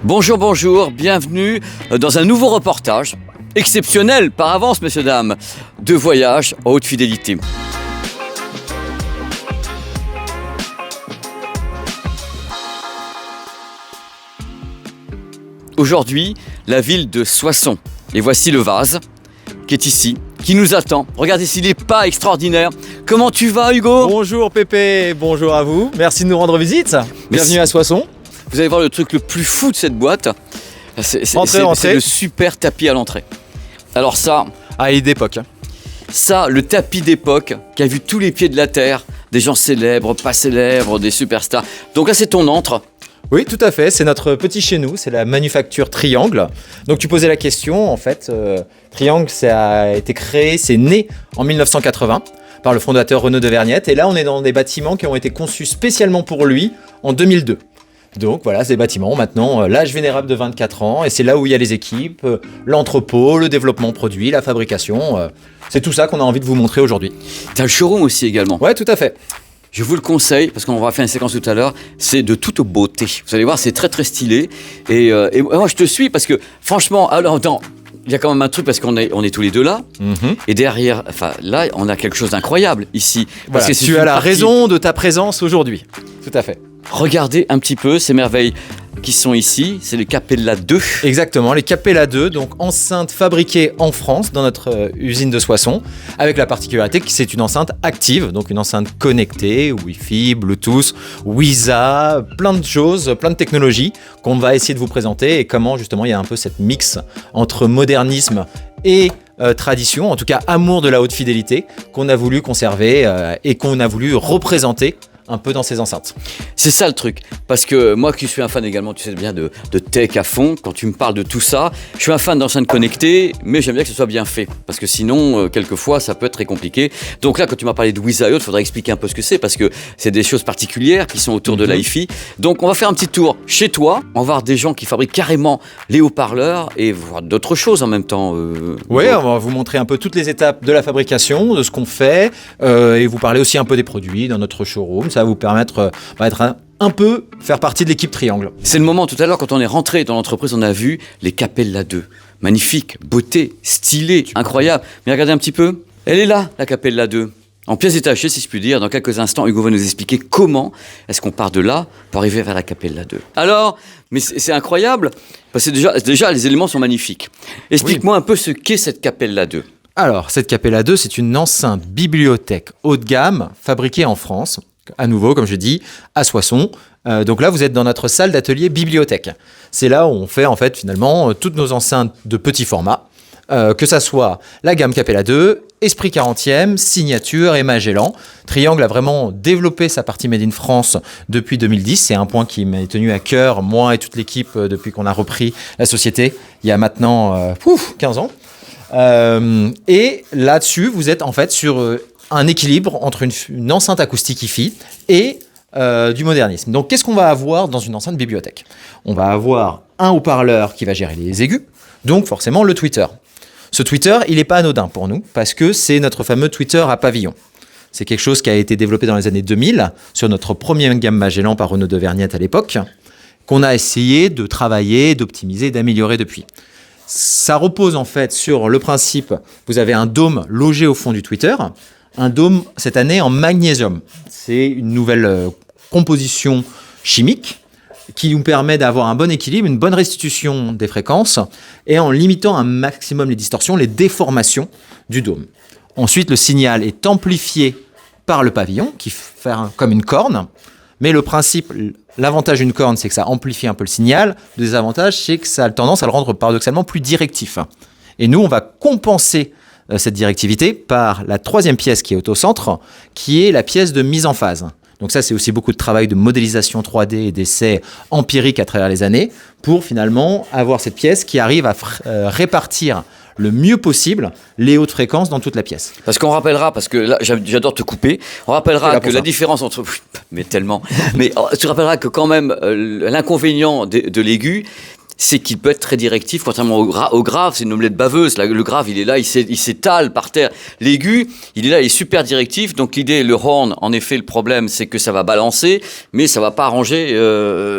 Bonjour, bonjour, bienvenue dans un nouveau reportage, exceptionnel par avance, messieurs, dames, de voyage en haute fidélité. Aujourd'hui, la ville de Soissons. Et voici le vase qui est ici, qui nous attend. Regardez s'il n'est pas extraordinaire. Comment tu vas, Hugo ? Bonjour Pépé, bonjour à vous. Merci de nous rendre visite. Bienvenue à Soissons. Vous allez voir le truc le plus fou de cette boîte. C'est le super tapis à l'entrée. Alors ça... Ah, il est d'époque. Ça, le tapis d'époque qui a vu tous les pieds de la terre, des gens célèbres, pas célèbres, des superstars. Donc là, c'est ton antre. Oui, tout à fait. C'est notre petit chez nous. C'est la manufacture Triangle. Donc tu posais la question. En fait, Triangle, ça a été créé, c'est né en 1980 par le fondateur Renaud de Vergnette. Et là, on est dans des bâtiments qui ont été conçus spécialement pour lui en 2002. Donc voilà, ces bâtiments, maintenant, l'âge vénérable de 24 ans, et c'est là où il y a les équipes, l'entrepôt, le développement produit, la fabrication. C'est tout ça qu'on a envie de vous montrer aujourd'hui. Tu as le showroom aussi également. Ouais, tout à fait. Je vous le conseille, parce qu'on va faire une séquence tout à l'heure, c'est de toute beauté. Vous allez voir, c'est très très stylé. Et moi, je te suis parce que, franchement, alors, attends, il y a quand même un truc parce qu'on est tous les deux là. Et derrière, enfin là, on a quelque chose d'incroyable ici. Voilà, parce que tu as la raison de ta présence aujourd'hui. Tout à fait. Regardez un petit peu ces merveilles qui sont ici, c'est les Capella 2. Exactement, les Capella 2, donc enceinte fabriquée en France dans notre usine de Soissons, avec la particularité que c'est une enceinte active, donc une enceinte connectée, Wi-Fi, Bluetooth, WiSA, plein de choses, plein de technologies qu'on va essayer de vous présenter et comment justement il y a un peu cette mix entre modernisme et tradition, en tout cas amour de la haute fidélité qu'on a voulu conserver et qu'on a voulu représenter un peu dans ces enceintes. C'est ça le truc, parce que moi qui suis un fan également, tu sais bien, de tech à fond, quand tu me parles de tout ça, je suis un fan d'enceintes connectées, mais j'aime bien que ce soit bien fait, parce que sinon, quelquefois, ça peut être très compliqué. Donc là, quand tu m'as parlé de WiSA, il faudrait expliquer un peu ce que c'est, parce que c'est des choses particulières qui sont autour de l'hi-fi. Donc on va faire un petit tour chez toi, on va voir des gens qui fabriquent carrément les haut-parleurs, et voir d'autres choses en même temps. Oui, on va vous montrer un peu toutes les étapes de la fabrication, de ce qu'on fait, et vous parler aussi un peu des produits dans notre showroom. Ça va vous permettre d'être un peu faire partie de l'équipe Triangle. C'est le moment, tout à l'heure, quand on est rentré dans l'entreprise, on a vu les Capella 2. Magnifique, beauté, stylé, incroyable. Mais regardez un petit peu, elle est là, la Capella 2. En pièces détachées, si je puis dire. Dans quelques instants, Hugo va nous expliquer comment est-ce qu'on part de là pour arriver vers la Capella 2. Alors, mais c'est incroyable, parce que déjà, les éléments sont magnifiques. Explique-moi un peu ce qu'est cette Capella 2. Alors, cette Capella 2, c'est une enceinte bibliothèque haut de gamme, fabriquée en France, à nouveau, comme je dis, à Soissons. Donc là, vous êtes dans notre salle d'atelier bibliothèque. C'est là où on fait, en fait, finalement, toutes nos enceintes de petit format, que ça soit la gamme Capella 2, Esprit 40e, Signature et Magellan. Triangle a vraiment développé sa partie Made in France depuis 2010. C'est un point qui m'est tenu à cœur, moi et toute l'équipe, depuis qu'on a repris la société, il y a maintenant 15 ans. Et là-dessus, vous êtes en fait sur un équilibre entre une enceinte acoustique hi-fi et du modernisme. Donc, qu'est-ce qu'on va avoir dans une enceinte bibliothèque ? On va avoir un haut-parleur qui va gérer les aigus, donc forcément le tweeter. Ce tweeter, il n'est pas anodin pour nous, parce que c'est notre fameux tweeter à pavillon. C'est quelque chose qui a été développé dans les années 2000, sur notre première gamme Magellan par Renaud de Vergnette à l'époque, qu'on a essayé de travailler, d'optimiser, d'améliorer depuis. Ça repose en fait sur le principe, vous avez un dôme logé au fond du tweeter, un dôme cette année en magnésium. C'est une nouvelle composition chimique qui nous permet d'avoir un bon équilibre, une bonne restitution des fréquences et en limitant un maximum les distorsions, les déformations du dôme. Ensuite, le signal est amplifié par le pavillon qui fait comme une corne. Mais le principe, l'avantage d'une corne, c'est que ça amplifie un peu le signal. Le désavantage, c'est que ça a tendance à le rendre paradoxalement plus directif. Et nous, on va compenser cette directivité par la troisième pièce qui est au-centre, qui est la pièce de mise en phase. Donc ça, c'est aussi beaucoup de travail de modélisation 3D et d'essais empiriques à travers les années pour finalement avoir cette pièce qui arrive à répartir le mieux possible les hautes fréquences dans toute la pièce. Parce qu'on rappellera, parce que là, j'adore te couper, on rappellera que la différence entre... Mais tellement... Mais tu rappelleras que quand même, l'inconvénient de l'aigu, c'est qu'il peut être très directif, contrairement au grave, c'est une omelette baveuse. Là, le grave, il est là, il s'étale par terre. L'aigu, il est là, il est super directif. Donc l'idée, le horn, en effet, le problème, c'est que ça va balancer, mais ça va pas arranger.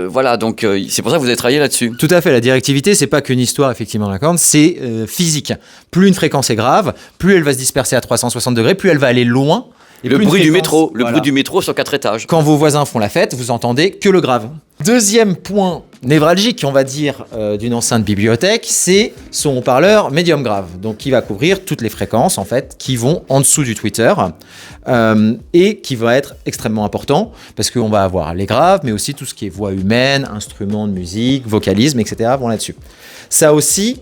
Voilà, donc c'est pour ça que vous avez travaillé là-dessus. Tout à fait, la directivité, c'est pas qu'une histoire, effectivement, dans la corne, c'est physique. Plus une fréquence est grave, plus elle va se disperser à 360 degrés, plus elle va aller loin. Et le bruit du métro, le bruit du métro sur 4 étages. Quand vos voisins font la fête, vous entendez que le grave. Deuxième point névralgique, on va dire, d'une enceinte bibliothèque, c'est son haut-parleur médium grave, donc qui va couvrir toutes les fréquences en fait qui vont en dessous du tweeter et qui va être extrêmement important parce qu'on va avoir les graves, mais aussi tout ce qui est voix humaine, instruments de musique, vocalisme, etc. vont là-dessus. Ça aussi,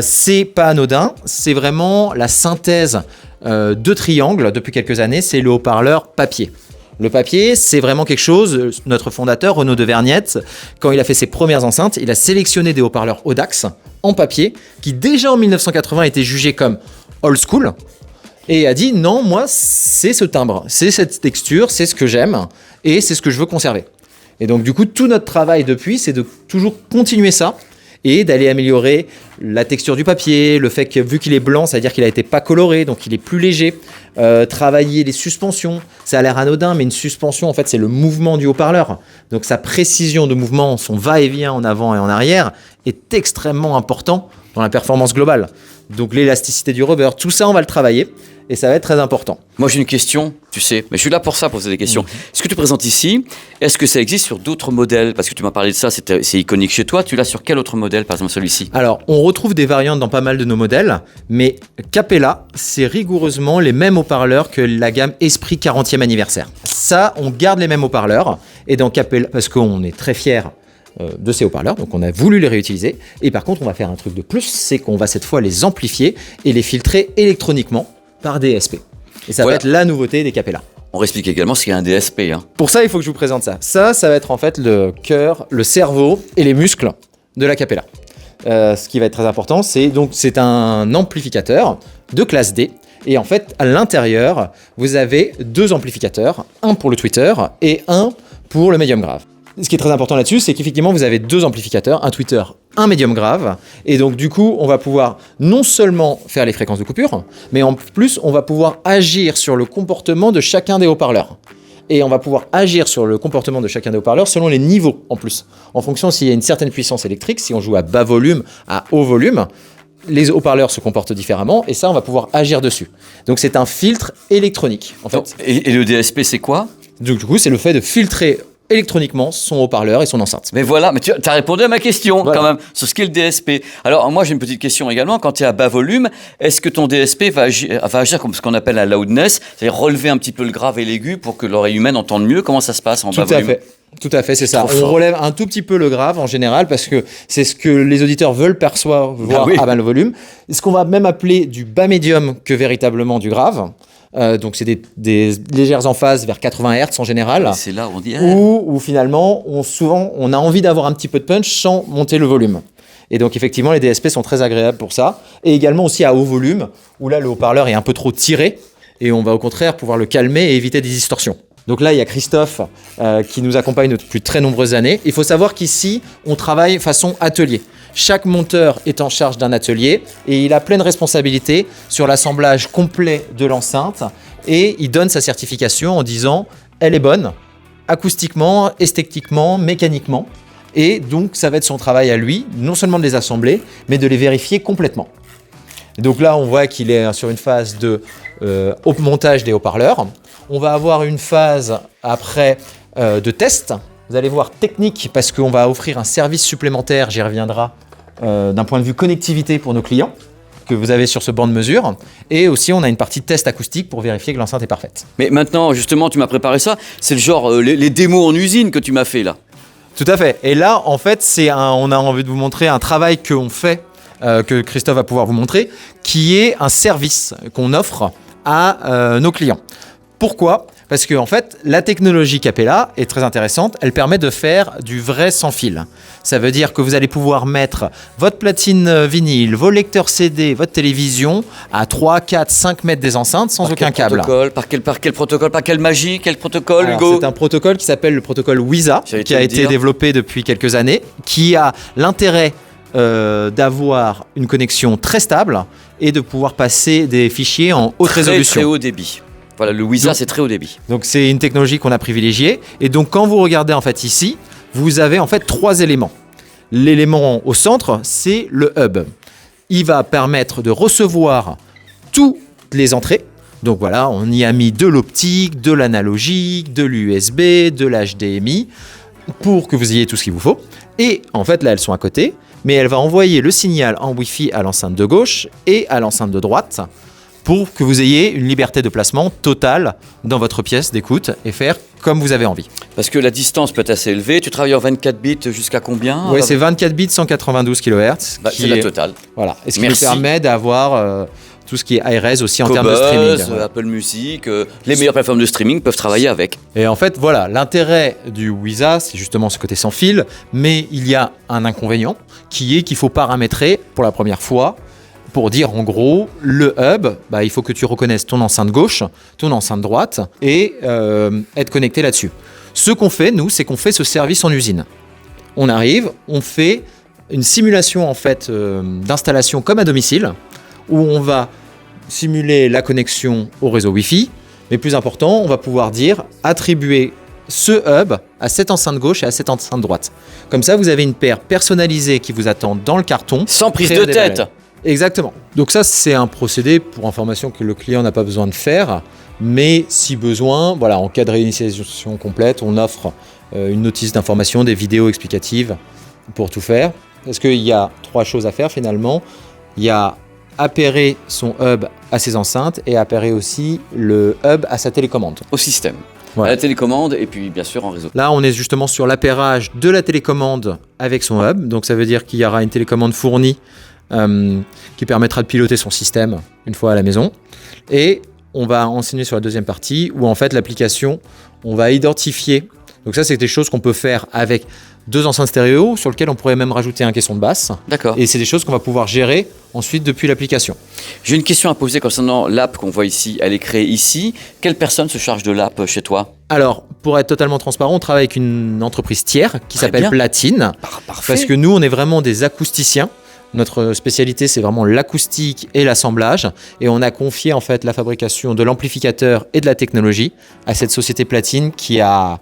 c'est pas anodin, c'est vraiment la synthèse de Triangle depuis quelques années, c'est le haut-parleur papier. Le papier, c'est vraiment quelque chose, notre fondateur, Renaud de Vergnette, quand il a fait ses premières enceintes, il a sélectionné des haut-parleurs Audax en papier, qui déjà en 1980 étaient jugés comme old school, et a dit non, moi, c'est ce timbre, c'est cette texture, c'est ce que j'aime, et c'est ce que je veux conserver. Et donc du coup, tout notre travail depuis, c'est de toujours continuer ça, et d'aller améliorer la texture du papier, le fait que vu qu'il est blanc, ça veut dire qu'il a été pas coloré, donc il est plus léger. Travailler les suspensions, ça a l'air anodin, mais une suspension, en fait, c'est le mouvement du haut-parleur. Donc sa précision de mouvement, son va-et-vient en avant et en arrière, est extrêmement important dans la performance globale. Donc l'élasticité du rubber, tout ça, on va le travailler. Et ça va être très important. Moi, j'ai une question, tu sais, mais je suis là pour ça, pour poser des questions. Ce que tu présentes ici, est-ce que ça existe sur d'autres modèles? Parce que tu m'as parlé de ça, c'est iconique chez toi. Tu l'as sur quel autre modèle, par exemple celui-ci? Alors, on retrouve des variantes dans pas mal de nos modèles, mais Capella, c'est rigoureusement les mêmes haut-parleurs que la gamme Esprit 40e anniversaire. Ça, on garde les mêmes haut-parleurs, et dans Capella, parce qu'on est très fiers de ces haut-parleurs, donc on a voulu les réutiliser, et par contre, on va faire un truc de plus, c'est qu'on va cette fois les amplifier et les filtrer électroniquement par DSP. Et ça va être la nouveauté des Capella. On explique également ce qu'est un DSP. Pour ça, il faut que je vous présente ça. Ça va être en fait le cœur, le cerveau et les muscles de la Capella. Ce qui va être très important, c'est un amplificateur de classe D. Et en fait, à l'intérieur, vous avez 2 amplificateurs, un pour le tweeter et un pour le médium grave. Ce qui est très important là-dessus, c'est qu'effectivement, vous avez 2 amplificateurs, un tweeter, un médium grave. Et donc, du coup, on va pouvoir non seulement faire les fréquences de coupure, mais en plus, on va pouvoir agir sur le comportement de chacun des haut-parleurs. Et on va pouvoir agir sur le comportement de chacun des haut-parleurs selon les niveaux en plus. En fonction s'il y a une certaine puissance électrique, si on joue à bas volume, à haut volume, les haut-parleurs se comportent différemment et ça, on va pouvoir agir dessus. Donc, c'est un filtre électronique, en fait. Et le DSP, c'est quoi? Donc, du coup, c'est le fait de filtrer électroniquement son haut-parleur et son enceinte. Mais voilà, mais tu as répondu à ma question quand même sur ce qu'est le DSP. Alors moi j'ai une petite question également, quand tu es à bas volume, est-ce que ton DSP va agir comme ce qu'on appelle la loudness, c'est-à-dire relever un petit peu le grave et l'aigu pour que l'oreille humaine entende mieux? Comment ça se passe en bas volume? Tout à fait, c'est ça. On relève un tout petit peu le grave en général parce que c'est ce que les auditeurs veulent percevoir à bas volume. Ce qu'on va même appeler du bas médium que véritablement du grave. Donc c'est des légères emphases vers 80 Hz en général. C'est là où on dit où finalement souvent on a envie d'avoir un petit peu de punch sans monter le volume. Et donc effectivement les DSP sont très agréables pour ça. Et également aussi à haut volume où là le haut-parleur est un peu trop tiré et on va au contraire pouvoir le calmer et éviter des distorsions. Donc là, il y a Christophe qui nous accompagne depuis de très nombreuses années. Il faut savoir qu'ici, on travaille façon atelier. Chaque monteur est en charge d'un atelier et il a pleine responsabilité sur l'assemblage complet de l'enceinte et il donne sa certification en disant « elle est bonne, acoustiquement, esthétiquement, mécaniquement ». Et donc, ça va être son travail à lui, non seulement de les assembler, mais de les vérifier complètement. Donc là, on voit qu'il est sur une phase de montage des haut-parleurs. On va avoir une phase après de test. Vous allez voir technique parce qu'on va offrir un service supplémentaire, j'y reviendrai, d'un point de vue connectivité pour nos clients que vous avez sur ce banc de mesure. Et aussi, on a une partie de test acoustique pour vérifier que l'enceinte est parfaite. Mais maintenant, justement, tu m'as préparé ça. C'est le genre, les démos en usine que tu m'as fait là. Tout à fait. Et là, en fait, on a envie de vous montrer un travail qu'on fait, que Christophe va pouvoir vous montrer, qui est un service qu'on offre à nos clients. Pourquoi ? Parce que en fait, la technologie Capella est très intéressante. Elle permet de faire du vrai sans fil. Ça veut dire que vous allez pouvoir mettre votre platine vinyle, vos lecteurs CD, votre télévision à 3, 4, 5 mètres des enceintes sans aucun câble. Par quel protocole? Par quelle magie? Quel protocole, Alors, Hugo? c'est un protocole qui s'appelle le protocole WISA, qui a été développé depuis quelques années, qui a l'intérêt d'avoir une connexion très stable et de pouvoir passer des fichiers en haute résolution. Très haut débit. Voilà, le WISA, c'est très haut débit. Donc c'est une technologie qu'on a privilégiée. Et donc quand vous regardez en fait ici, vous avez en fait 3 éléments. L'élément au centre, c'est le hub. Il va permettre de recevoir toutes les entrées. Donc voilà, on y a mis de l'optique, de l'analogique, de l'USB, de l'HDMI, pour que vous ayez tout ce qu'il vous faut. Et en fait, là, elles sont à côté, mais elle va envoyer le signal en Wi-Fi à l'enceinte de gauche et à l'enceinte de droite, pour que vous ayez une liberté de placement totale dans votre pièce d'écoute et faire comme vous avez envie. Parce que la distance peut être assez élevée. Tu travailles en 24 bits jusqu'à combien? Oui, c'est 24 bits, 192 kHz. C'est la totale. Voilà. Et ce qui nous permet d'avoir tout ce qui est iRes aussi en termes de streaming. Voilà. Apple Music, les meilleures plateformes de streaming peuvent travailler avec. Et en fait, voilà, l'intérêt du WISA, c'est justement ce côté sans fil, mais il y a un inconvénient qui est qu'il faut paramétrer pour la première fois. Pour dire en gros, le hub, il faut que tu reconnaisses ton enceinte gauche, ton enceinte droite et être connecté là-dessus. Ce qu'on fait, nous, c'est qu'on fait ce service en usine. On arrive, on fait une simulation en fait d'installation comme à domicile, où on va simuler la connexion au réseau Wi-Fi, mais plus important, on va pouvoir dire attribuer ce hub à cette enceinte gauche et à cette enceinte droite. Comme ça, vous avez une paire personnalisée qui vous attend dans le carton. Sans prise de tête. Exactement. Donc ça, c'est un procédé pour information que le client n'a pas besoin de faire, mais si besoin, voilà, en cas de réinitialisation complète, on offre une notice d'information, des vidéos explicatives pour tout faire. Parce qu'il y a 3 choses à faire finalement. Il y a appairer son hub à ses enceintes et appairer aussi le hub à sa télécommande. Au système. Ouais. À la télécommande et puis bien sûr en réseau. Là, on est justement sur l'appairage de la télécommande avec son hub. Donc ça veut dire qu'il y aura une télécommande fournie qui permettra de piloter son système une fois à la maison. Et on va enseigner sur la deuxième partie où en fait l'application, on va identifier. Donc ça, c'est des choses qu'on peut faire avec 2 enceintes stéréo sur lesquelles on pourrait même rajouter un caisson de basse. D'accord. Et c'est des choses qu'on va pouvoir gérer ensuite depuis l'application. J'ai une question à poser concernant l'app qu'on voit ici. Elle est créée ici. Quelle personne se charge de l'app chez toi? Alors, pour être totalement transparent, on travaille avec une entreprise tiers qui s'appelle Platine. Parfait. Parce que nous, on est vraiment des acousticiens. Notre spécialité, c'est vraiment l'acoustique et l'assemblage. Et on a confié en fait la fabrication de l'amplificateur et de la technologie à cette société Platine qui a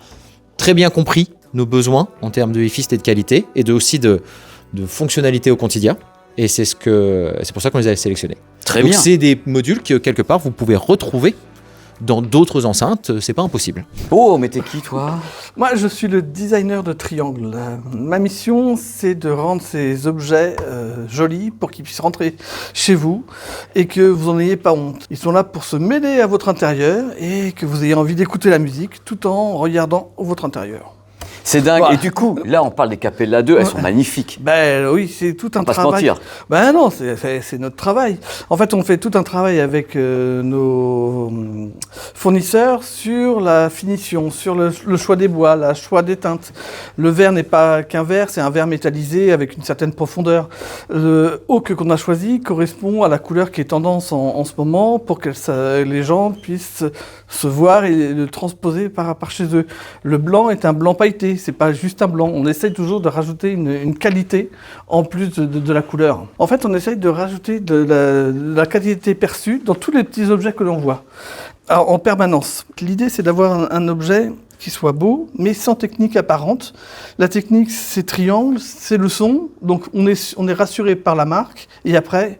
très bien compris nos besoins en termes de efficacité et de qualité et aussi de fonctionnalité au quotidien. Et c'est pour ça qu'on les a sélectionnés. Très Donc bien. c'est des modules que quelque part vous pouvez retrouver dans d'autres enceintes, c'est pas impossible. Oh, mais t'es qui toi? Moi, je suis le designer de triangles. Ma mission, c'est de rendre ces objets jolis pour qu'ils puissent rentrer chez vous et que vous n'en ayez pas honte. Ils sont là pour se mêler à votre intérieur et que vous ayez envie d'écouter la musique tout en regardant votre intérieur. C'est dingue. Voilà. Et du coup, là, on parle des Capella 2, elles sont magnifiques. Ben oui, c'est tout un On va pas se travail. mentir. Ben non, c'est notre travail. En fait, on fait tout un travail avec nos fournisseurs sur la finition, sur le choix des bois, le choix des teintes. Le verre n'est pas qu'un verre, c'est un verre métallisé avec une certaine profondeur. Le haut qu'on a choisi correspond à la couleur qui est tendance en ce moment pour que les gens puissent se voir et le transposer par chez eux. Le blanc est un blanc pailleté. C'est pas juste un blanc. On essaye toujours de rajouter une qualité en plus de la couleur. En fait, on essaye de rajouter de la qualité perçue dans tous les petits objets que l'on voit. Alors, en permanence. L'idée, c'est d'avoir un objet qui soit beau, mais sans technique apparente. La technique, c'est triangle, c'est le son. Donc, on est rassuré par la marque. Et après,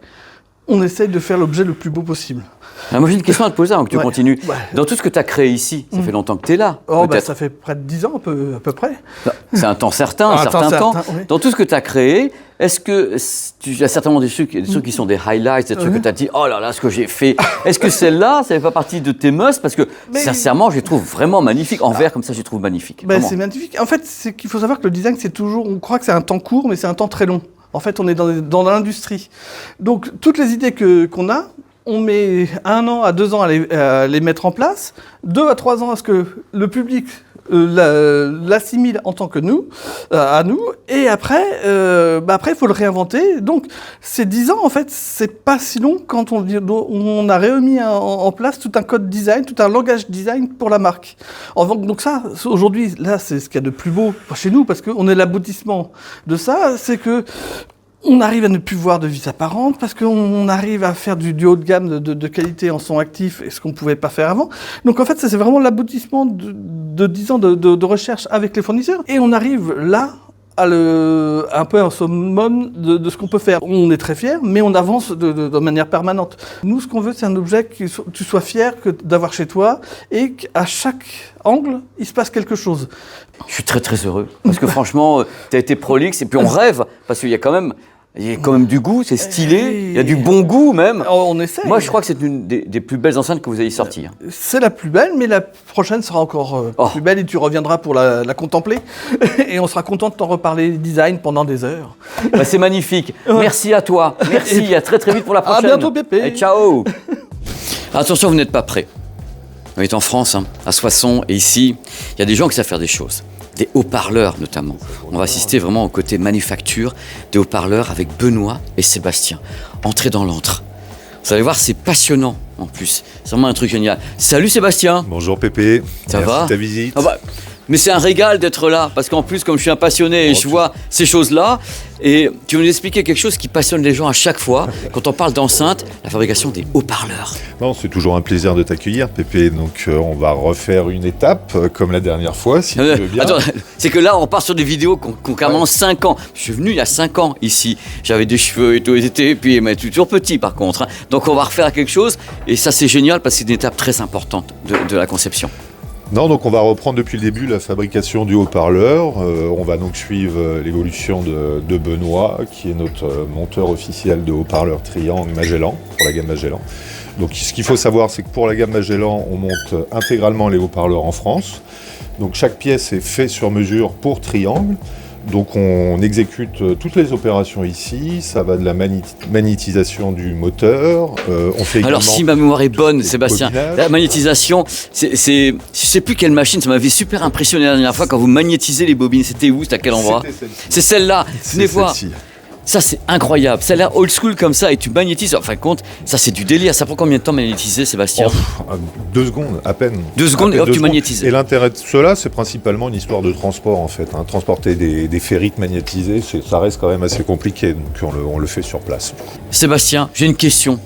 on essaye de faire l'objet le plus beau possible. Ah, moi, j'ai une question à te poser avant que tu continues. Ouais. Dans tout ce que tu as créé ici, ça fait longtemps que tu es là. Oh, peut-être. ça fait près de 10 ans, à peu près. C'est un temps certain, un certain temps. Oui. Dans tout ce que tu as créé, est-ce que tu as certainement des trucs qui sont des highlights, des trucs que tu as dit, oh là là, ce que j'ai fait. Est-ce que celle-là, ça fait pas partie de tes must? Parce que, sincèrement, je les trouve vraiment magnifiques. En verre, comme ça, je les trouve magnifiques. C'est magnifique. En fait, c'est qu'il faut savoir que le design, c'est toujours, on croit que c'est un temps court, mais c'est un temps très long. En fait, on est dans l'industrie. Donc, toutes les idées qu'on a, on met 1 an à 2 ans à les mettre en place, 2 à 3 ans à ce que le public l'assimile en tant que à nous, et après, il faut le réinventer. Donc, ces 10 ans, en fait, c'est pas si long quand on a remis en place tout un code design, tout un langage design pour la marque. Donc ça, aujourd'hui, là, c'est ce qu'il y a de plus beau chez nous, parce qu'on est l'aboutissement de ça, c'est que On arrive à ne plus voir de vis apparentes parce qu'on arrive à faire du haut de gamme de qualité en son actif, et ce qu'on ne pouvait pas faire avant. Donc en fait, ça c'est vraiment l'aboutissement de 10 ans de recherche avec les fournisseurs. Et on arrive là un peu en summum de ce qu'on peut faire. On est très fiers, mais on avance de manière permanente. Nous, ce qu'on veut, c'est un objet que tu sois fier d'avoir chez toi et qu'à chaque angle, il se passe quelque chose. Je suis très très heureux, parce que franchement, tu as été prolixe, et puis on rêve, parce qu'il y a quand même du goût, c'est stylé, il y a du bon goût même. On essaie. Moi, je crois que c'est une des plus belles enceintes que vous ayez sorties. C'est la plus belle, mais la prochaine sera encore plus belle, et tu reviendras pour la contempler. Et on sera content de t'en reparler design pendant des heures. Bah, c'est magnifique. Merci à toi. Merci, à très très vite pour la prochaine. À bientôt, Pépé. Et ciao. Attention, vous n'êtes pas prêts. On est en France, à Soissons, et ici, il y a des gens qui savent faire des choses. Des haut-parleurs notamment. On va assister vraiment au côté manufacture des haut-parleurs avec Benoît et Sébastien. Entrez dans l'antre. Vous allez voir, c'est passionnant en plus. C'est vraiment un truc génial. Salut Sébastien. Bonjour Pépé. Ça Merci va de ta visite. Ah bah, mais c'est un régal d'être là, parce qu'en plus, comme je suis un passionné et je vois ces choses-là, et tu veux nous expliquer quelque chose qui passionne les gens à chaque fois, quand on parle d'enceinte, la fabrication des haut-parleurs. Non, c'est toujours un plaisir de t'accueillir Pépé, donc on va refaire une étape comme la dernière fois, si tu veux bien. Attends, c'est que là on part sur des vidéos qui ont carrément 5 ans. Je suis venu il y a 5 ans ici, j'avais des cheveux et tout, et puis mais toujours petit par contre. Donc on va refaire quelque chose, et ça c'est génial parce que c'est une étape très importante de la conception. Non, donc on va reprendre depuis le début la fabrication du haut-parleur. On va donc suivre l'évolution de Benoît, qui est notre monteur officiel de haut-parleur Triangle Magellan, pour la gamme Magellan. Donc ce qu'il faut savoir, c'est que pour la gamme Magellan, on monte intégralement les haut-parleurs en France. Donc chaque pièce est faite sur mesure pour Triangle. Donc on exécute toutes les opérations ici, ça va de la magnétisation du moteur, on fait également... Alors si ma mémoire est bonne, Sébastien, la magnétisation, je sais plus quelle machine, ça m'avait super impressionné la dernière fois quand vous magnétisez les bobines, c'était où, c'était à quel endroit? C'est celle-là, venez voir. Ça c'est incroyable, celle-là old school comme ça, et tu magnétises, en fin de compte, ça c'est du délire. Ça prend combien de temps magnétiser, Sébastien? 2 secondes, à peine. 2 secondes et hop, tu magnétises. Et l'intérêt de cela, c'est principalement une histoire de transport en fait. Transporter des ferrites magnétisées, ça reste quand même assez compliqué, donc on le fait sur place. Sébastien, j'ai une question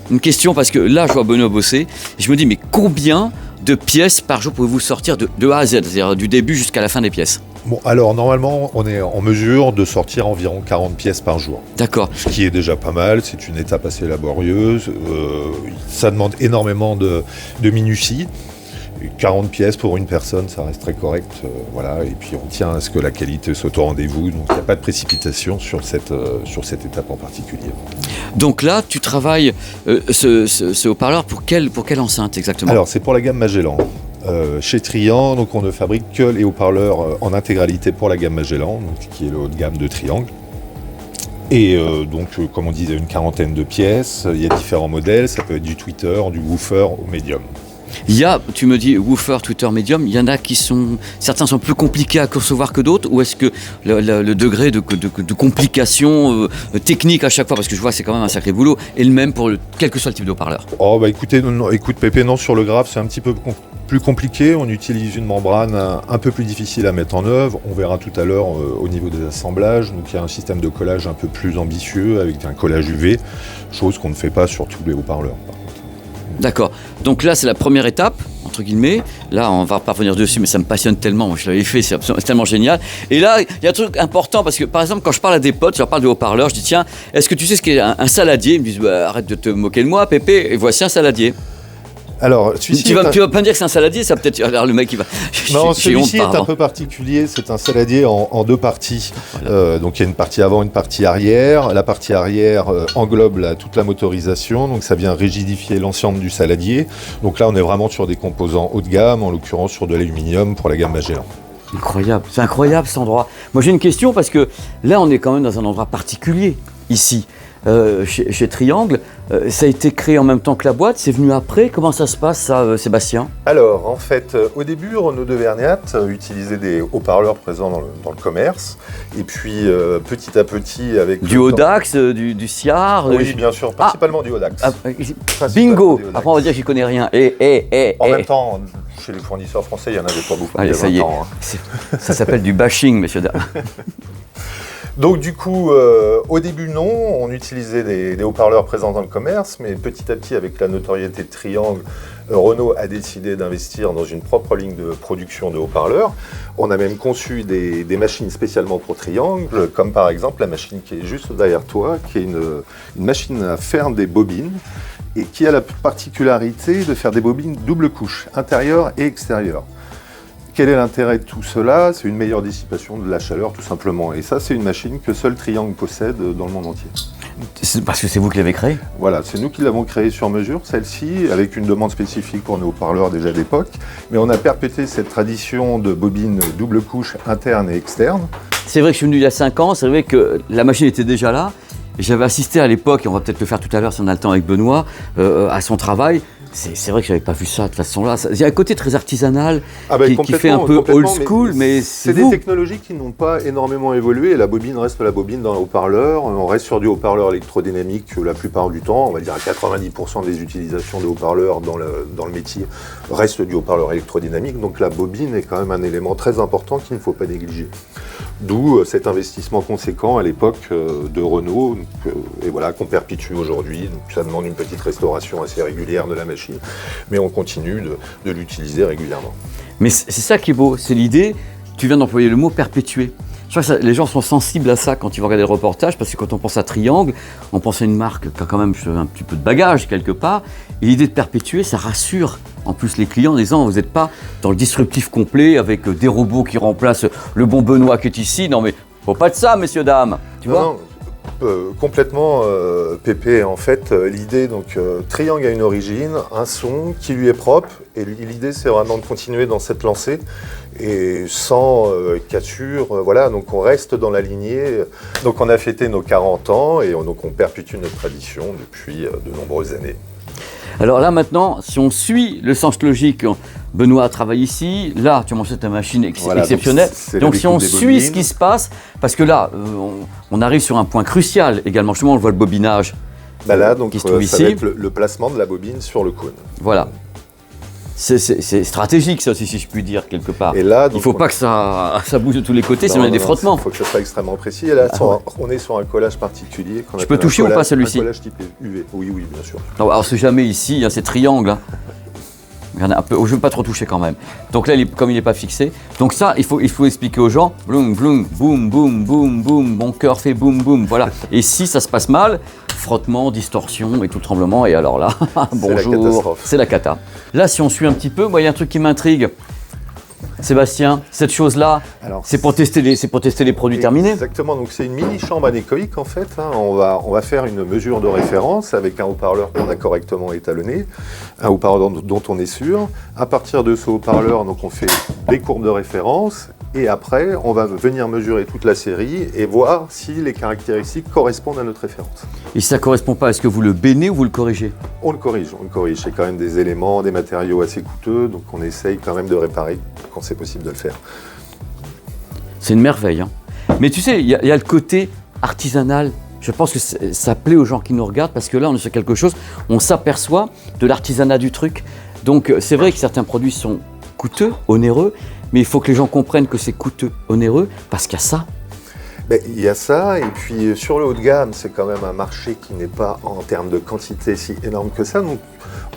parce que là je vois Benoît bosser, et je me dis mais combien de pièces par jour pouvez-vous sortir de A à Z, c'est-à-dire du début jusqu'à la fin des pièces? Bon, alors normalement, on est en mesure de sortir environ 40 pièces par jour. D'accord. Ce qui est déjà pas mal, c'est une étape assez laborieuse. Ça demande énormément de minutie. 40 pièces pour une personne, ça reste très correct. Voilà. Et puis on tient à ce que la qualité soit au rendez-vous. Donc il n'y a pas de précipitation sur cette étape en particulier. Donc là, tu travailles ce haut-parleur pour quelle enceinte exactement? Alors c'est pour la gamme Magellan. Chez Triangle, donc on ne fabrique que les haut-parleurs en intégralité pour la gamme Magellan, donc, qui est le haut de gamme de Triangle. Et donc, comme on disait, une quarantaine de pièces. Il y a différents modèles, ça peut être du tweeter, du woofer ou médium. Il y a, tu me dis, woofer, tweeter, médium, il y en a certains sont plus compliqués à concevoir que d'autres, ou est-ce que le degré de complication technique à chaque fois, parce que je vois que c'est quand même un sacré boulot, est le même pour quel que soit le type de haut-parleur? Oh bah écoute Pépé, non, sur le graphe c'est un petit peu plus compliqué, on utilise une membrane un peu plus difficile à mettre en œuvre, on verra tout à l'heure au niveau des assemblages, donc il y a un système de collage un peu plus ambitieux avec un collage UV, chose qu'on ne fait pas sur tous les haut-parleurs. D'accord. Donc là, c'est la première étape, entre guillemets. Là, on va pas revenir dessus, mais ça me passionne tellement. Moi, je l'avais fait, c'est tellement génial. Et là, il y a un truc important, parce que, par exemple, quand je parle à des potes, je leur parle de haut-parleur, je dis, tiens, est-ce que tu sais ce qu'est un saladier? Ils me disent, bah, arrête de te moquer de moi, Pépé, et voici un saladier. Alors, tu vas pas me dire que c'est un saladier, ça peut-être. Alors le mec il va. Non, celui-ci est un peu particulier. C'est un saladier en 2 parties. Voilà. Donc il y a une partie avant, une partie arrière. La partie arrière englobe toute la motorisation. Donc ça vient rigidifier l'ensemble du saladier. Donc là, on est vraiment sur des composants haut de gamme, en l'occurrence sur de l'aluminium pour la gamme Magellan. Incroyable, c'est incroyable cet endroit. Moi j'ai une question parce que là on est quand même dans un endroit particulier ici. Chez Triangle, ça a été créé en même temps que la boîte, c'est venu après, comment ça se passe ça, Sébastien? Alors en fait, au début, Renaud de Vergnat utilisait des haut-parleurs présents dans le commerce, et puis petit à petit avec... Du Audax, du Siar? Oui, bien sûr, principalement du Audax. Bingo! Après on va dire que j'y connais rien. En même temps, chez les fournisseurs français, il y en avait pas beaucoup. Allez, ça y est, ça s'appelle du bashing, messieurs dames. Donc du coup, au début non, on utilisait des haut-parleurs présents dans le commerce, mais petit à petit, avec la notoriété de Triangle, Renault a décidé d'investir dans une propre ligne de production de haut-parleurs. On a même conçu des machines spécialement pour Triangle, comme par exemple la machine qui est juste derrière toi, qui est une machine à faire des bobines, et qui a la particularité de faire des bobines double couche, intérieure et extérieure. Quel est l'intérêt de tout cela? C'est une meilleure dissipation de la chaleur, tout simplement. Et ça, c'est une machine que seul Triangle possède dans le monde entier. C'est parce que c'est vous qui l'avez créée? Voilà, c'est nous qui l'avons créée sur mesure, celle-ci, avec une demande spécifique pour nos haut-parleurs déjà d'époque. Mais on a perpétué cette tradition de bobines double couche interne et externe. C'est vrai que je suis venu il y a 5 ans, c'est vrai que la machine était déjà là. Et j'avais assisté à l'époque, et on va peut-être le faire tout à l'heure si on a le temps avec Benoît, à son travail. C'est vrai que je n'avais pas vu ça de cette façon-là. Il y a un côté très artisanal qui fait un peu old school, mais c'est des technologies qui n'ont pas énormément évolué. La bobine reste la bobine dans le haut-parleur. On reste sur du haut-parleur électrodynamique la plupart du temps. On va dire à 90% des utilisations de haut-parleurs dans le métier restent du haut-parleur électrodynamique. Donc la bobine est quand même un élément très important qu'il ne faut pas négliger. D'où cet investissement conséquent à l'époque de Renault, et voilà, qu'on perpétue aujourd'hui. Donc ça demande une petite restauration assez régulière de la machine. Mais on continue de l'utiliser régulièrement. Mais c'est ça qui est beau, c'est l'idée, tu viens d'employer le mot perpétuer. Je crois que les gens sont sensibles à ça quand ils vont regarder le reportage, parce que quand on pense à Triangle, on pense à une marque qui a quand même un petit peu de bagage quelque part. Et l'idée de perpétuer, ça rassure en plus les clients en disant vous n'êtes pas dans le disruptif complet avec des robots qui remplacent le bon Benoît qui est ici. Non mais faut pas de ça, messieurs, dames. Tu vois ? Non. Complètement, Pépé. En fait, l'idée, donc, Triangle a une origine, un son qui lui est propre, et l'idée, c'est vraiment de continuer dans cette lancée, et sans cassure, voilà, donc on reste dans la lignée. Donc on a fêté nos 40 ans, et donc on perpétue notre tradition depuis de nombreuses années. Alors là maintenant, si on suit le sens logique, Benoît travaille ici, là tu as mentionné ta machine exceptionnelle, donc si on suit ce qui se passe, parce que là on arrive sur un point crucial également, justement on voit le bobinage là, donc, qui se trouve ça ici. va être le placement de la bobine sur le cône. Voilà. C'est stratégique ça aussi, si je puis dire, quelque part. Et là, il ne faut pas que ça bouge de tous les côtés, sinon il y a des frottements. Il faut que ce soit extrêmement précis. Et là, on est sur un collage particulier. Je peux toucher ou pas celui-ci? Un collage type UV, oui, bien sûr. Non, alors c'est jamais ici, hein, c'est triangle. Hein. Regardez, un peu, je ne veux pas trop toucher quand même. Donc là, comme il n'est pas fixé, donc ça, il faut expliquer aux gens, bloum, bloum, boum, boum, boum, boum, mon cœur fait boum, boum, voilà. Et si ça se passe mal, frottement, distorsion et tout le tremblement, et alors là, bonjour, c'est la cata. Là, si on suit un petit peu, moi, il y a un truc qui m'intrigue. Sébastien, cette chose-là, c'est pour tester les produits terminés. Exactement, donc c'est une mini chambre anéchoïque en fait. Hein. On va faire une mesure de référence avec un haut-parleur qu'on a correctement étalonné, un haut-parleur dont on est sûr. À partir de ce haut-parleur, donc on fait des courbes de référence et après on va venir mesurer toute la série et voir si les caractéristiques correspondent à notre référence. Et si ça ne correspond pas, est-ce que vous le bénez ou vous le corrigez ? On le corrige. C'est quand même des éléments, des matériaux assez coûteux, donc on essaye quand même de réparer quand c'est possible de le faire. C'est une merveille. Hein. Mais tu sais, il y a le côté artisanal. Je pense que ça plaît aux gens qui nous regardent parce que là, on est sur quelque chose, on s'aperçoit de l'artisanat du truc. Donc, c'est vrai que certains produits sont coûteux, onéreux, mais il faut que les gens comprennent que c'est coûteux, onéreux, parce qu'il y a ça. Il y a ça, et puis sur le haut de gamme, c'est quand même un marché qui n'est pas en termes de quantité si énorme que ça. Donc,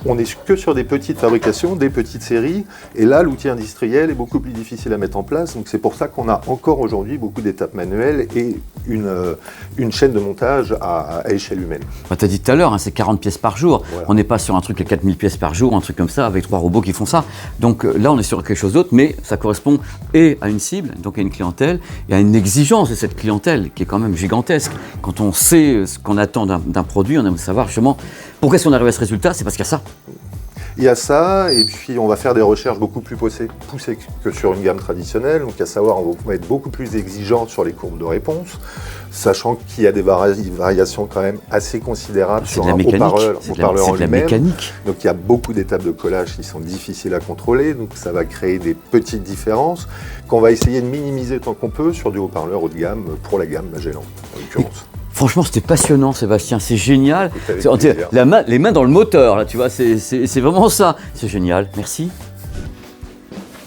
on n'est que sur des petites fabrications, des petites séries, et là, l'outil industriel est beaucoup plus difficile à mettre en place. Donc, c'est pour ça qu'on a encore aujourd'hui beaucoup d'étapes manuelles et une chaîne de montage à échelle humaine. Tu as dit tout à l'heure, hein, c'est 40 pièces par jour. Voilà. On n'est pas sur un truc à 4000 pièces par jour, un truc comme ça, avec 3 robots qui font ça. Donc là, on est sur quelque chose d'autre, mais ça correspond et à une cible, donc à une clientèle, et à une exigence de cette clientèle qui est quand même gigantesque. Quand on sait ce qu'on attend d'un produit, on aime savoir justement pourquoi est-ce qu'on arrive à ce résultat, c'est parce qu'il y a ça. Il y a ça, et puis on va faire des recherches beaucoup plus poussées que sur une gamme traditionnelle. Donc à savoir, on va être beaucoup plus exigeant sur les courbes de réponse, sachant qu'il y a des variations quand même assez considérables sur un haut-parleur en lui-même. Donc il y a beaucoup d'étapes de collage qui sont difficiles à contrôler, donc ça va créer des petites différences qu'on va essayer de minimiser tant qu'on peut sur du haut-parleur haut de gamme pour la gamme Magellan, en l'occurrence. Franchement, c'était passionnant, Sébastien, c'est génial. Les mains dans le moteur, là, tu vois, c'est vraiment ça. C'est génial, merci.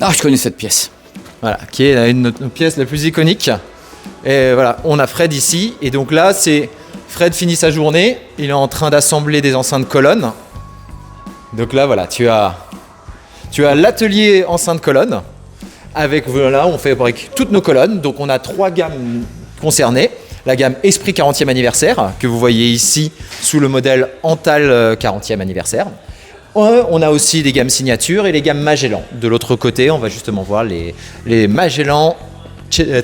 Ah, je connais cette pièce. Voilà, qui est une de nos pièces la plus iconique. Et voilà, on a Fred ici. Et donc là, Fred finit sa journée. Il est en train d'assembler des enceintes colonnes. Donc là, voilà, tu as l'atelier enceinte colonne. Voilà, on fabrique toutes nos colonnes. Donc on a 3 gammes concernées. La gamme Esprit 40e anniversaire, que vous voyez ici sous le modèle Antal 40e anniversaire. On a aussi des gammes signature et les gammes Magellan. De l'autre côté, on va justement voir les Magellan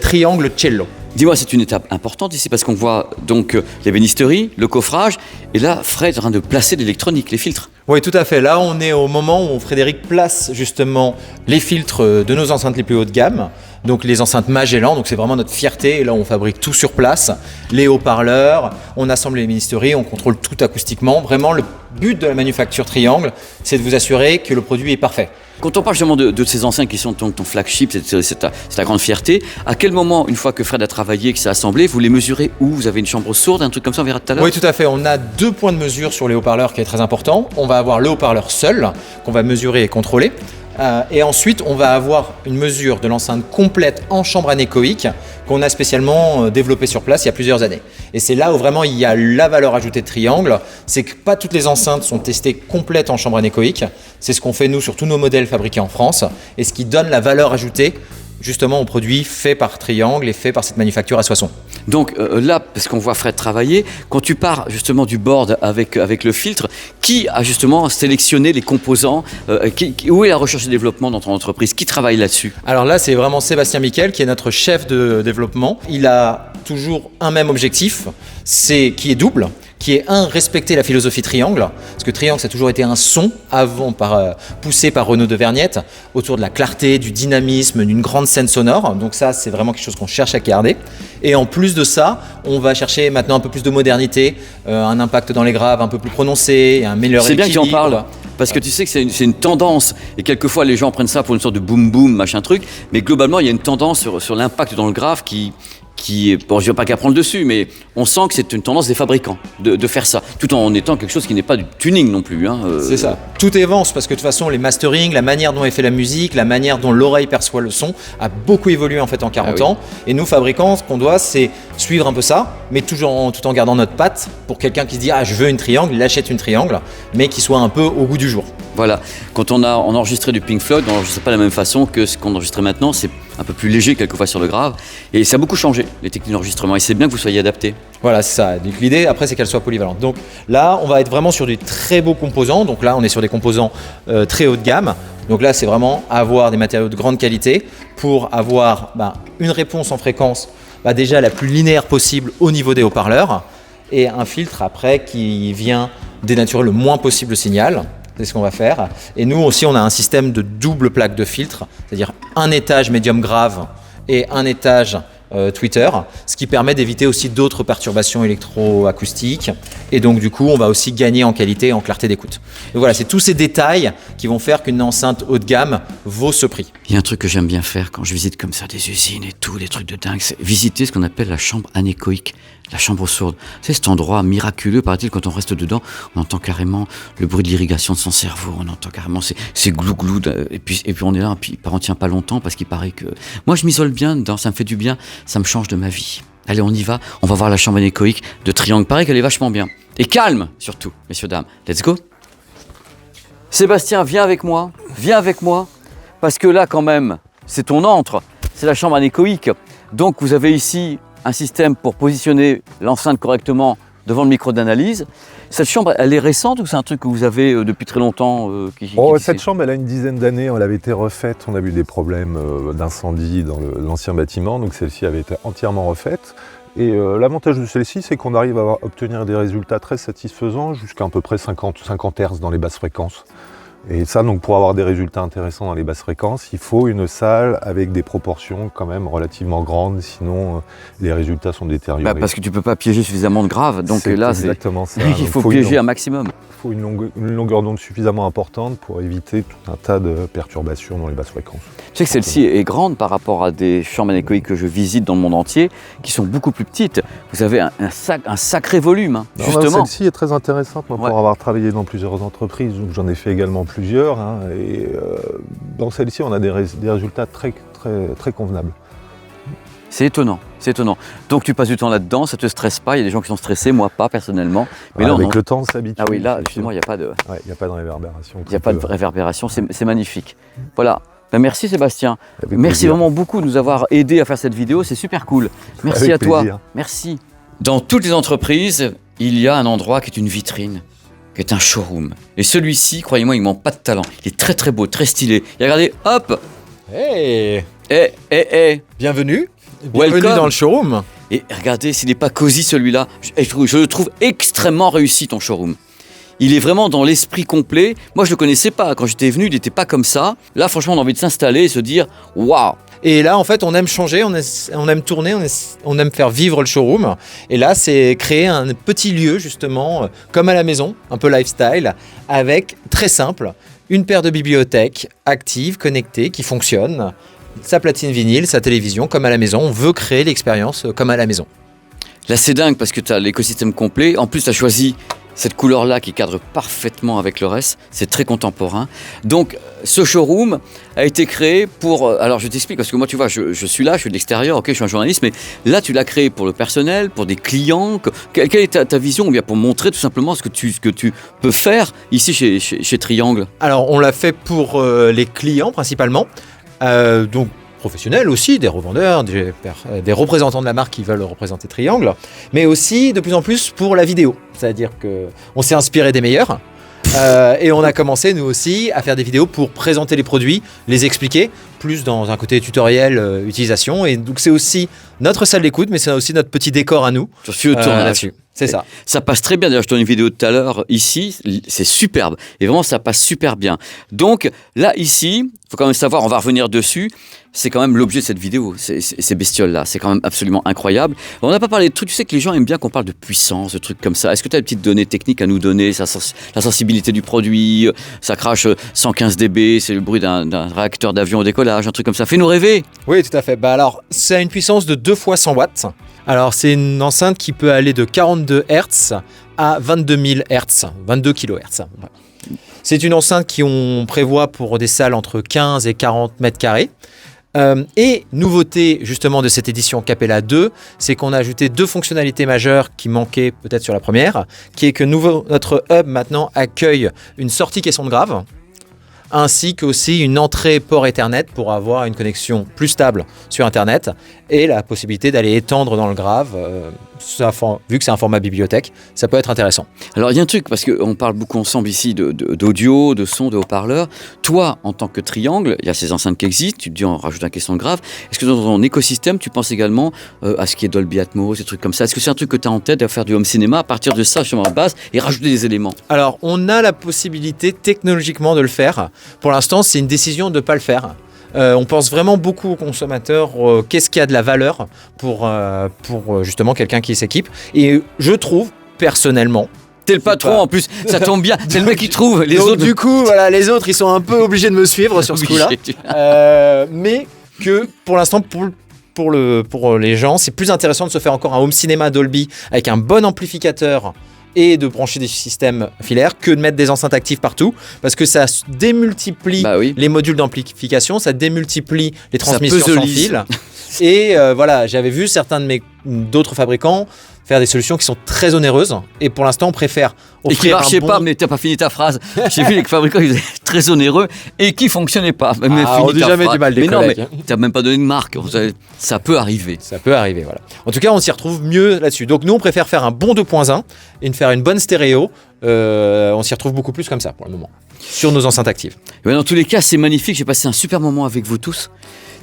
triangle cello. Dis-moi, c'est une étape importante ici parce qu'on voit donc l'ébénisterie, le coffrage, et là, Fred est en train de placer l'électronique, les filtres. Oui, tout à fait. Là, on est au moment où Frédéric place justement les filtres de nos enceintes les plus haut de gamme. Donc les enceintes Magellan, donc c'est vraiment notre fierté. Et là, on fabrique tout sur place. Les haut-parleurs, on assemble les ébénisteries, on contrôle tout acoustiquement. Vraiment, le but de la manufacture Triangle, c'est de vous assurer que le produit est parfait. Quand on parle justement de ces enceintes qui sont ton flagship, c'est ta grande fierté, à quel moment, une fois que Fred a travaillé, que c'est assemblé, vous les mesurez où? Vous avez une chambre sourde, un truc comme ça, on verra tout à l'heure? Oui, tout à fait. On a 2 points de mesure sur les haut-parleurs qui est très important. On va avoir le haut-parleur seul, qu'on va mesurer et contrôler. Et ensuite, on va avoir une mesure de l'enceinte complète en chambre anéchoïque qu'on a spécialement développée sur place il y a plusieurs années. Et c'est là où vraiment il y a la valeur ajoutée de Triangle, c'est que pas toutes les enceintes sont testées complètes en chambre anéchoïque. C'est ce qu'on fait nous sur tous nos modèles fabriqués en France et ce qui donne la valeur ajoutée justement aux produits faits par Triangle et faits par cette manufacture à Soissons. Donc là, parce qu'on voit Fred travailler, quand tu pars justement du board avec le filtre, qui a justement sélectionné les composants, où est la recherche et développement dans ton entreprise? Qui travaille là-dessus? Alors là, c'est vraiment Sébastien Miquel qui est notre chef de développement. Il a toujours un même objectif, qui est double, qui est respecter la philosophie Triangle, parce que Triangle ça a toujours été un son poussé par Renaud de Vergnette autour de la clarté, du dynamisme, d'une grande scène sonore. Donc ça, c'est vraiment quelque chose qu'on cherche à garder. Et en plus de ça, on va chercher maintenant un peu plus de modernité, un impact dans les graves un peu plus prononcé, un meilleur équilibre. C'est bien que tu en parles. Parce que tu sais que c'est une tendance, et quelquefois les gens prennent ça pour une sorte de boom-boom, machin truc, mais globalement il y a une tendance sur l'impact dans le grave qui bon, je ne veux pas qu'à prendre le dessus, mais on sent que c'est une tendance des fabricants de faire ça, tout en étant quelque chose qui n'est pas du tuning non plus. C'est ça. Tout avance parce que de toute façon, les mastering, la manière dont est fait la musique, la manière dont l'oreille perçoit le son a beaucoup évolué en fait en 40 ans. Et nous, fabricants, ce qu'on doit, c'est suivre un peu ça, mais tout en gardant notre patte pour quelqu'un qui se dit « Ah, je veux une Triangle », il achète une Triangle, mais qui soit un peu au goût du jour. Voilà. Quand on enregistrait du Pink Floyd, on n'enregistrait pas de la même façon que ce qu'on enregistrait maintenant. C'est un peu plus léger quelquefois sur le grave. Et ça a beaucoup changé, les techniques d'enregistrement. Et c'est bien que vous soyez adaptés. Voilà, c'est ça. Donc l'idée, après, c'est qu'elle soit polyvalente. Donc là, on va être vraiment sur des très beaux composants. Donc là, on est sur des composants très haut de gamme. Donc là, c'est vraiment avoir des matériaux de grande qualité pour avoir une réponse en fréquence déjà la plus linéaire possible au niveau des haut-parleurs et un filtre après qui vient dénaturer le moins possible le signal. C'est ce qu'on va faire. Et nous aussi, on a un système de double plaque de filtre, c'est-à-dire un étage médium grave et un étage tweeter, ce qui permet d'éviter aussi d'autres perturbations électroacoustiques. Et donc, du coup, on va aussi gagner en qualité et en clarté d'écoute. Donc voilà, c'est tous ces détails qui vont faire qu'une enceinte haut de gamme vaut ce prix. Il y a un truc que j'aime bien faire quand je visite comme ça des usines et tout, des trucs de dingue, c'est visiter ce qu'on appelle la chambre anéchoïque, la chambre sourde. C'est cet endroit miraculeux, paraît-il, quand on reste dedans, on entend carrément le bruit de l'irrigation de son cerveau, on entend carrément ces glou-glou, et puis on est là, puis on tient pas longtemps parce qu'il paraît que... Moi, je m'isole bien dedans, ça me fait du bien, ça me change de ma vie. Allez, on y va, on va voir la chambre anéchoïque de Triangle. Pareil qu'elle est vachement bien. Et calme, surtout, messieurs, dames. Let's go. Sébastien, viens avec moi, parce que là, quand même, c'est ton antre, c'est la chambre anéchoïque. Donc, vous avez ici un système pour positionner l'enceinte correctement devant le micro d'analyse. Cette chambre, elle est récente ou c'est un truc que vous avez depuis très longtemps Cette chambre, elle a une dizaine d'années. Elle avait été refaite. On a eu des problèmes d'incendie dans l'ancien bâtiment. Donc celle-ci avait été entièrement refaite. Et l'avantage de celle-ci, c'est qu'on arrive à obtenir des résultats très satisfaisants jusqu'à peu près 50 Hz dans les basses fréquences. Et ça, donc, pour avoir des résultats intéressants dans les basses fréquences, il faut une salle avec des proportions quand même relativement grandes, sinon les résultats sont détériorés. Parce que tu ne peux pas piéger suffisamment de graves, donc là, exactement ça. Il faut piéger un maximum. Il faut une longueur d'onde suffisamment importante pour éviter tout un tas de perturbations dans les basses fréquences. Tu sais que celle-ci est grande par rapport à des chambres anéchoïques que je visite dans le monde entier, qui sont beaucoup plus petites. Vous avez un sacré volume, justement. Celle-ci est très intéressante pour avoir travaillé dans plusieurs entreprises, donc j'en ai fait également plusieurs. Et dans celle-ci, on a des résultats très, très, très convenables. C'est étonnant, c'est étonnant. Donc tu passes du temps là-dedans, ça te stresse pas? Il y a des gens qui sont stressés, moi pas personnellement. Mais là, avec le temps, on s'habitue. Ah oui, là, justement, il n'y a pas de... Ouais, il n'y a pas de réverbération. Il n'y a pas de réverbération, c'est magnifique. Voilà. Ben, merci Sébastien. Avec Merci plaisir. vraiment beaucoup de nous avoir aidés à faire cette vidéo, c'est super cool. Merci Avec à toi. plaisir. Merci. Dans toutes les entreprises, il y a un endroit qui est une vitrine, qui est un showroom. Et celui-ci, croyez-moi, il manque pas de talent. Il est très très beau, très stylé. Et regardez, hop, Hey, bienvenue. Bienvenue Welcome. dans le showroom. Et regardez, s'il n'est pas cosy celui-là, je le trouve extrêmement réussi ton showroom. Il est vraiment dans l'esprit complet. Moi, je le connaissais pas. Quand j'étais venu, il n'était pas comme ça. Là, franchement, on a envie de s'installer et se dire waouh. Et là, en fait, on aime changer, on aime tourner, on aime faire vivre le showroom. Et là, c'est créer un petit lieu, justement, comme à la maison, un peu lifestyle, avec, très simple, une paire de bibliothèques actives, connectées, qui fonctionnent, sa platine vinyle, sa télévision, comme à la maison. On veut créer l'expérience comme à la maison. Là, c'est dingue parce que tu as l'écosystème complet. En plus, tu as choisi cette couleur-là qui cadre parfaitement avec le reste. C'est très contemporain. Donc, ce showroom a été créé pour... alors, je t'explique parce que moi, tu vois, je suis là, je suis de l'extérieur, ok, je suis un journaliste, mais là, tu l'as créé pour le personnel, pour des clients. Quelle est ta vision? Ou bien pour montrer tout simplement ce que tu peux faire ici chez Triangle? Alors, on l'a fait pour les clients, principalement. Donc, professionnels aussi, des revendeurs, des représentants de la marque qui veulent représenter Triangle, mais aussi de plus en plus pour la vidéo. C'est-à-dire qu'on s'est inspiré des meilleurs et on a commencé nous aussi à faire des vidéos pour présenter les produits, les expliquer, plus dans un côté tutoriel utilisation. Et donc c'est aussi notre salle d'écoute, mais c'est aussi notre petit décor à nous Je suis au tournage. là-dessus. C'est ça. Ça passe très bien. D'ailleurs, je tourne une vidéo tout à l'heure ici. C'est superbe. Et vraiment, ça passe super bien. Donc, là, ici, il faut quand même savoir, on va revenir dessus. C'est quand même l'objet de cette vidéo, ces bestioles-là. C'est quand même absolument incroyable. On n'a pas parlé de trucs. Tu sais que les gens aiment bien qu'on parle de puissance, de trucs comme ça. Est-ce que tu as des petites données techniques à nous donner? La sensibilité du produit, ça crache 115 dB, c'est le bruit d'un réacteur d'avion au décollage, un truc comme ça. Fais-nous rêver. Oui, tout à fait. Bah alors, ça a une puissance de 2 fois 100 watts. Alors, c'est une enceinte qui peut aller de 42 Hz à 22 000 Hz, 22 kHz. C'est une enceinte qu'on prévoit pour des salles entre 15 et 40 mètres carrés. Et nouveauté justement de cette édition Capella 2, c'est qu'on a ajouté 2 fonctionnalités majeures qui manquaient peut-être sur la première, qui est que notre hub maintenant accueille une sortie caisson de grave, ainsi qu'aussi une entrée port Ethernet pour avoir une connexion plus stable sur Internet et la possibilité d'aller étendre dans le grave. Vu que c'est un format bibliothèque, ça peut être intéressant. Alors, il y a un truc, parce qu'on parle beaucoup ensemble ici d'audio, de son, de haut-parleurs. Toi, en tant que Triangle, il y a ces enceintes qui existent, tu te dis on rajoute un caisson de grave. Est-ce que dans ton écosystème, tu penses également à ce qui est Dolby Atmos, ces trucs comme ça? Est-ce que c'est un truc que tu as en tête de faire du home cinéma à partir de ça, justement, à base, et rajouter des éléments? Alors, on a la possibilité technologiquement de le faire. Pour l'instant, c'est une décision de ne pas le faire. On pense vraiment beaucoup aux consommateurs, qu'est-ce qui a de la valeur pour justement quelqu'un qui s'équipe. Et je trouve, personnellement... T'es le patron en plus, ça tombe bien, c'est le mec qui trouve. Les donc, autres, du coup, voilà, les autres, ils sont un peu obligés de me suivre sur ce coup-là. Mais que, pour l'instant, pour les gens, c'est plus intéressant de se faire encore un home cinéma Dolby avec un bon amplificateur et de brancher des systèmes filaires que de mettre des enceintes actives partout, parce que ça démultiplie les modules d'amplification, ça démultiplie les transmissions sans fil. Et voilà, j'avais vu certains d'autres fabricants faire des solutions qui sont très onéreuses, et pour l'instant on préfère offrir et qui marchaient pas, mais t'as pas fini ta phrase. J'ai vu les fabricants, ils étaient très onéreux et qui fonctionnaient pas. Mais on dit jamais du mal des collègues. Non, mais t'as même pas donné de marque. Ça peut arriver. Ça peut arriver, voilà. En tout cas, on s'y retrouve mieux là-dessus. Donc nous, on préfère faire un bon 2.1 et faire une bonne stéréo. On s'y retrouve beaucoup plus comme ça pour le moment, sur nos enceintes actives. Et bien, dans tous les cas, c'est magnifique. J'ai passé un super moment avec vous tous.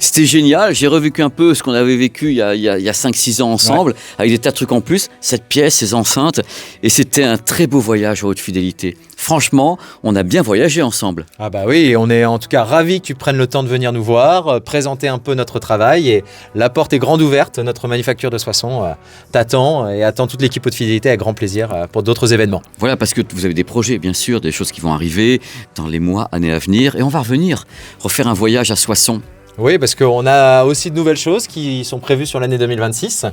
C'était génial. J'ai revécu un peu ce qu'on avait vécu il y a 5-6 ans ensemble, avec des tas de trucs en plus. Cette pièce, ces enceintes. Et c'était un très beau voyage en haute fidélité. Franchement, on a bien voyagé ensemble. Ah bah oui, on est en tout cas ravis que tu prennes le temps de venir nous voir, présenter un peu notre travail. Et la porte est grande ouverte. Notre manufacture de Soissons t'attend et attend toute l'équipe haute fidélité avec grand plaisir pour d'autres événements. Voilà, parce que vous avez des projets, bien sûr, des choses qui vont arriver dans les mois, années à venir. Et on va revenir, refaire un voyage à Soissons. Oui, parce qu'on a aussi de nouvelles choses qui sont prévues sur l'année 2026.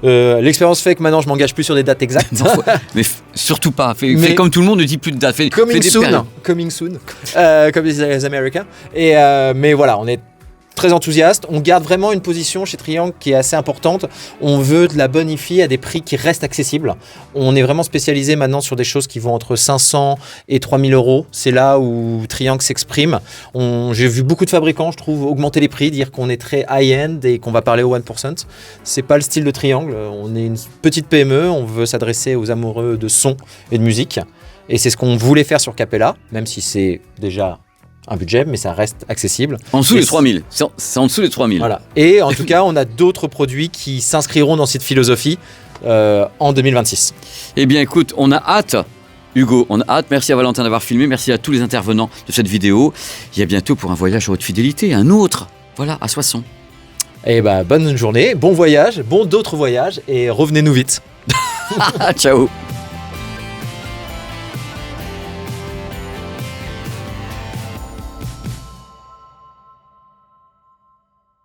L'expérience fait que maintenant, je m'engage plus sur des dates exactes. Non, mais surtout pas. Fais comme tout le monde, ne dit plus de date. Fais coming des soon, périodes. coming soon, comme disent les Américains. Mais voilà, on est très enthousiaste. On garde vraiment une position chez Triangle qui est assez importante. On veut de la bonne hi-fi à des prix qui restent accessibles. On est vraiment spécialisé maintenant sur des choses qui vont entre 500 et 3000 euros. C'est là où Triangle s'exprime. J'ai vu beaucoup de fabricants, je trouve, augmenter les prix, dire qu'on est très high-end et qu'on va parler au 1%. C'est pas le style de Triangle. On est une petite PME, on veut s'adresser aux amoureux de son et de musique. Et c'est ce qu'on voulait faire sur Capella, même si c'est déjà un budget, mais ça reste accessible. En dessous des 3000. C'est en dessous des 3000. Voilà. Et en tout cas, on a d'autres produits qui s'inscriront dans cette philosophie en 2026. Eh bien, écoute, on a hâte. Hugo, on a hâte. Merci à Valentin d'avoir filmé. Merci à tous les intervenants de cette vidéo. Et à bientôt pour un voyage à haute fidélité. Un autre. Voilà, à Soissons. Et bonne journée, bon voyage, bon d'autres voyages et revenez-nous vite. Ciao.